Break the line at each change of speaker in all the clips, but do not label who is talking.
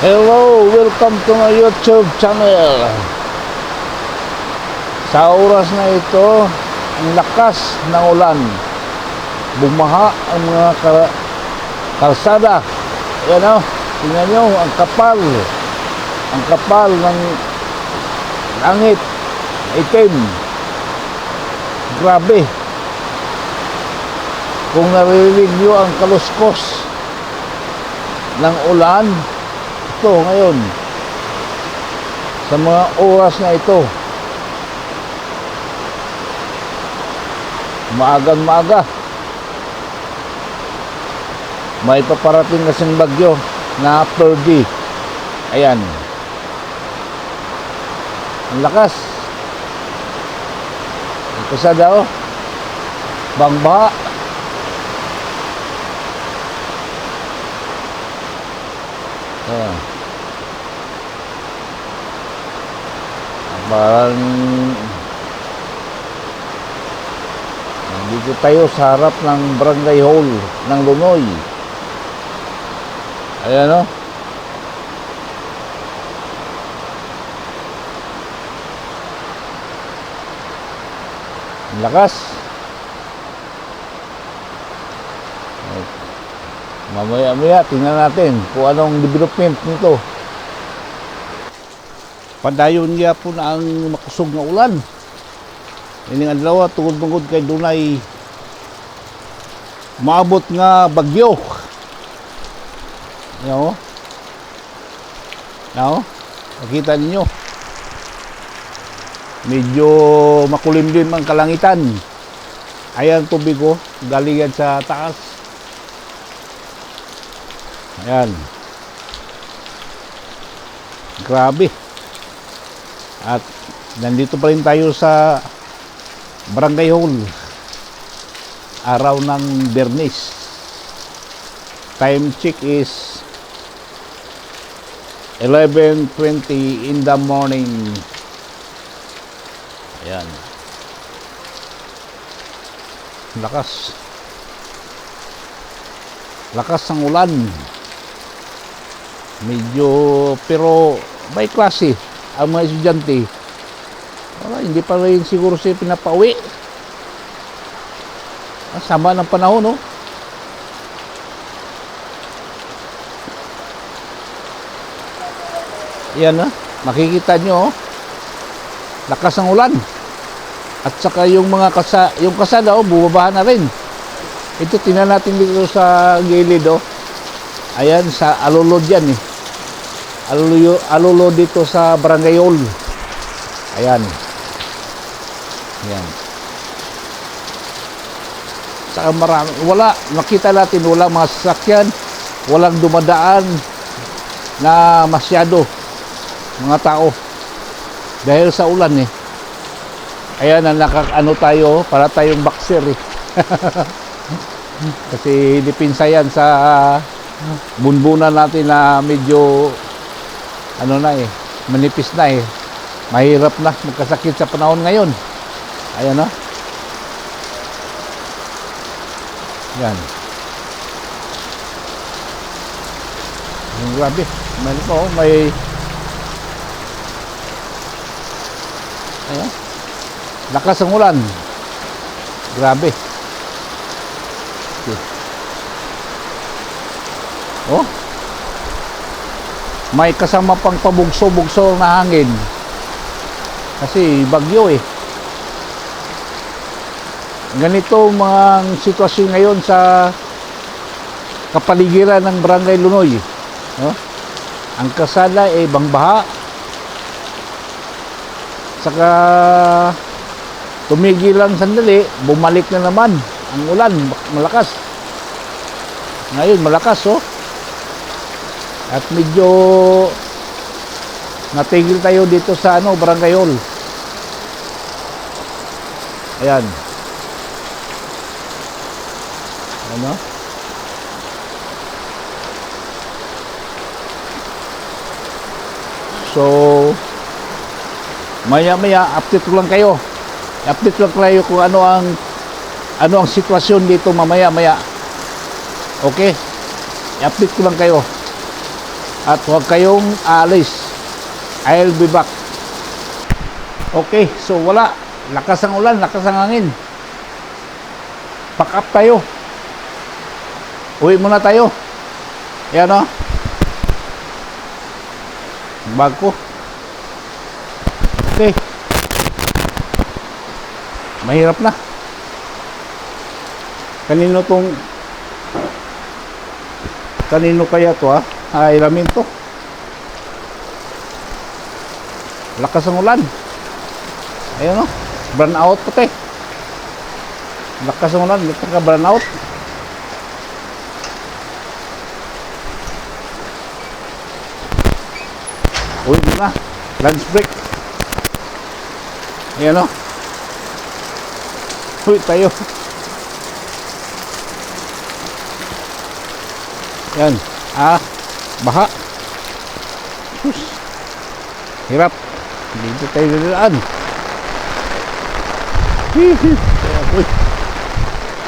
Hello, welcome to my YouTube channel. Sa oras na ito, ang lakas ng ulan, bumaha ang mga kalsada. Ayan o, tingnan nyo, ang kapal ng langit, itim. Grabe. Kung naririnig nyo ang kaluskos ng ulan, ito ngayon sa mga oras na ito, maagang-maaga, may paparating kasing bagyo na Ferdy. Ayan, ang lakas. Isa daw bangba. Ayan. Parang dito tayo sa harap ng barangay hall ng Lunoy. Ayan o. Lakas. Mamaya-maya tingnan natin kung anong development nito. Padayon niya po na ang makusog na ulan. Ining adlaw tungod-tungod kay dunay maabot nga bagyo. Yo. Now, nakita ninyo. Medyo makulimlim ang kalangitan. Ayan tubig ko, galing yan sa taas. Ayan. Grabe. At nandito pa rin tayo sa barangay hall. Araw ng Bernis. Time check is 11:20 in the morning. Ayan. Lakas. Lakas ang ulan. Medyo, pero may klase ang mga estudyante. Wala, hindi pa rin siguro siya pinapauwi. Sama ng panahon, no? Yan na, makikita nyo, lakas ng ulan. At saka yung mga yung kasada, bumabaha na rin. Ito, tingnan natin dito sa gilid, ayan, sa alulod yan, alulod dito sa barangay hall. Ayan. Ayan. Saka marami, wala, nakita natin, wala mga sasakyan, walang dumadaan na masyado mga tao dahil sa ulan Ayan, nakakano tayo, para tayong boxer kasi dipinsa yan sa bunbunan natin na medyo ano na manipis na mahirap na magkasakit sa panahon ngayon. Ayan o. Yan. Grabe. May ayan. Lakas ang ulan. Grabe. Okay. Oh. May kasama pang pabugso-bugso na hangin. Kasi bagyo Ganito mga sitwasyon ngayon sa kapaligiran ng Barangay Lunoy. Ang kasada bangbaha. Saka tumigil lang sandali, bumalik na naman ang ulan, malakas. Ngayon malakas At medyo natigil tayo dito sa barangay hall. Ayan. Ano? So, maya-maya update ko lang kayo. Update lang kayo kung ano ang sitwasyon dito mamaya-maya. Okay? I-update ko lang kayo. At huwag kayong aalis. I'll be back. Okay, so wala. Lakas ang ulan, lakas ang hangin. Pack up tayo. Uwi muna tayo. Yan o. Bag ko. Okay. Mahirap na. Kanino kaya to ha? Ilamin to. Lakas ang ulan. Ayun o. Burn out puti. Lakas ang ulan. Lakas ka burn out. Uy, na. Lunch break. Ayan o. Uy, tayo. Yan. Baha. Sus. Hirap. Dito tayo nilaan. Uy.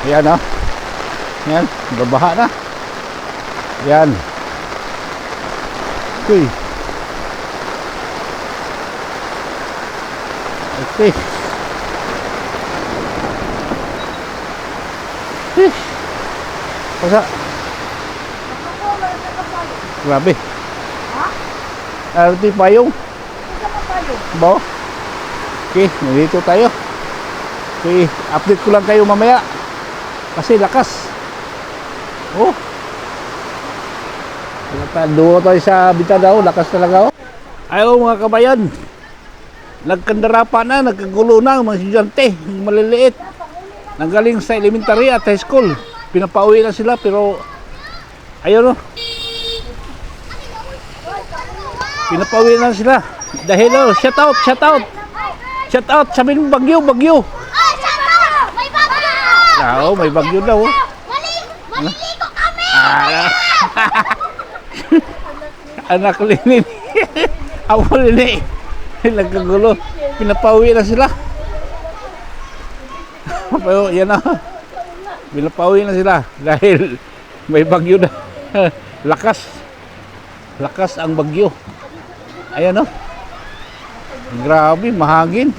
Ayan o. Yan. Babaha na. Yan. Uy. Okay. Pasa. Grabe. Ha? Arti payung. Ba? Okay, nandito tayo. Okay, update ko lang kayo mamaya. Kasi lakas. Oh. Duwa tayo sa Bitadaw, lakas talaga oh. Ayaw mga kabayan. Nagkandara pa na, nagkagulo na mga estudyante, maliliit. Nanggaling sa elementary at high school. Pinapauwi na sila pero ayun oh. Pinapauwi na sila. Dahil oh, shout out. Shout out sa amin bagyo.
Ay, shout may bagyo.
May bagyo daw. Oh.
Maliligo kami.
Anak Lini. Apo Lini. Nagkagulo. Pinapauwi na sila. Pero yan na. Pinapauwi na sila. Dahil may bagyo na. Lakas ang bagyo. Ayan o. Grabe, mahangin.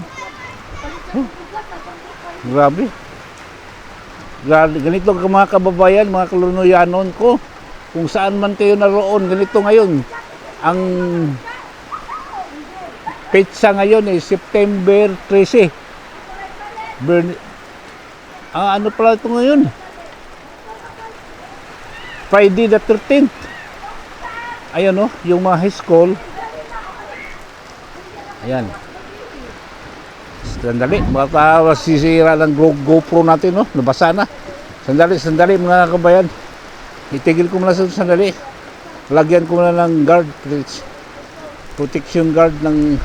Grabe. Ganito mga kababayan, mga kalunuyanon ko. Kung saan man kayo naroon, ganito ngayon. Ang petsa ngayon ay September 13. Ano pala ito ngayon? Friday the 13th. Ayan o, yung mga high school. Ayan. Sandali, baka masisira ng GoPro natin, no? Nabasa na. Sandali mga kabayan. Itigil ko muna sandali. Lagyan ko muna ng guard, please. Protection guard ng